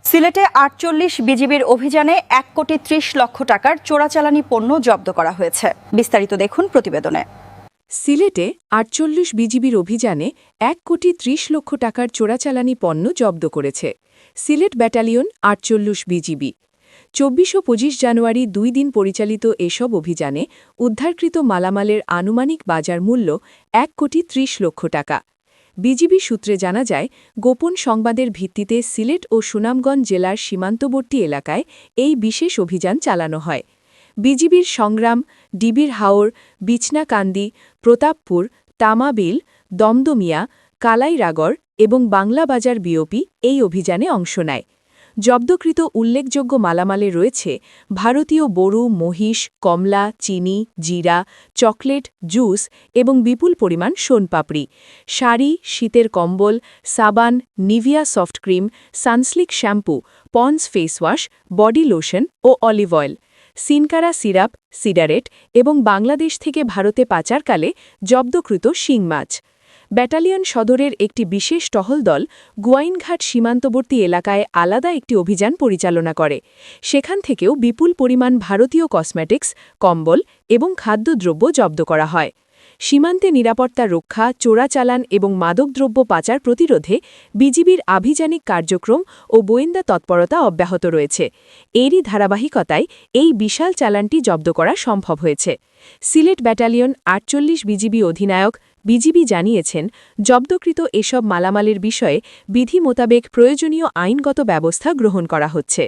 সিলেটে ৪৮ বিজিবির অভিযানে ১,৩০,০০,০০০ টাকার চোরাচালানি পণ্য জব্দ করা হয়েছে। বিস্তারিত দেখুন প্রতিবেদনে। সিলেটে ৪৮ বিজিবির অভিযানে ১,৩০,০০,০০০ টাকার চোরাচালানি পণ্য জব্দ করেছে সিলেট ব্যাটালিয়ন ৪৮ বিজিবি। ২৪ ও ২৫ জানুয়ারি ২ দিন পরিচালিত এসব অভিযানে উদ্ধারকৃত মালামালের আনুমানিক বাজার মূল্য ১,৩০,০০,০০০ টাকা। বিজিবি সূত্রে জানা যায়, গোপন সংবাদের ভিত্তিতে সিলেট ও সুনামগঞ্জ জেলার সীমান্তবর্তী এলাকায় এই বিশেষ অভিযান চালানো হয়। বিজিবির সংগ্রাম, ডিবির হাওর, বিছনাকান্দি, প্রতাপপুর, তামাবিল, দমদমিয়া, কালাইরাগড় এবং বাংলাবাজার বিওপি এই অভিযানে অংশ নেয়। জব্দকৃত উল্লেখযোগ্য মালামালে রয়েছে ভারতীয় বড়ু, মহিষ, কমলা, চিনি, জিরা, চকলেট, জুস এবং বিপুল পরিমাণ সোনপাপড়ি, শাড়ি, শীতের কম্বল, সাবান, Nivea soft cream, Sunsilk shampoo, Pond's face wash, body lotion ও olive oil, Cinkara syrup, cigarette এবং বাংলাদেশ থেকে ভারতে পাচারকালে জব্দকৃত শিং মাছ। ব্যাটালিয়ন সদরের একটি বিশেষ টহল দল গোয়াইনঘাট সীমান্তবর্তী এলাকায় আলাদা একটি অভিযান পরিচালনা করে। সেখান থেকেও বিপুল পরিমাণ ভারতীয় কসমেটিক্স, কম্বল এবং খাদ্যদ্রব্য জব্দ করা হয়। সীমান্তে নিরাপত্তা রক্ষা, চোরাচালান এবং মাদকদ্রব্য পাচার প্রতিরোধে বিজিবির আভিযানিক কার্যক্রম ও গোয়েন্দা তৎপরতা অব্যাহত রয়েছে। এরই ধারাবাহিকতায় এই বিশাল চালানটি জব্দ করা সম্ভব হয়েছে। সিলেট ব্যাটালিয়ন ৪৮ বিজিবি অধিনায়ক বিজিবি জানিয়েছেন, জব্দকৃত এসব মালামালের বিষয়ে বিধি মোতাবেক প্রয়োজনীয় আইনগত ব্যবস্থা গ্রহণ করা হচ্ছে।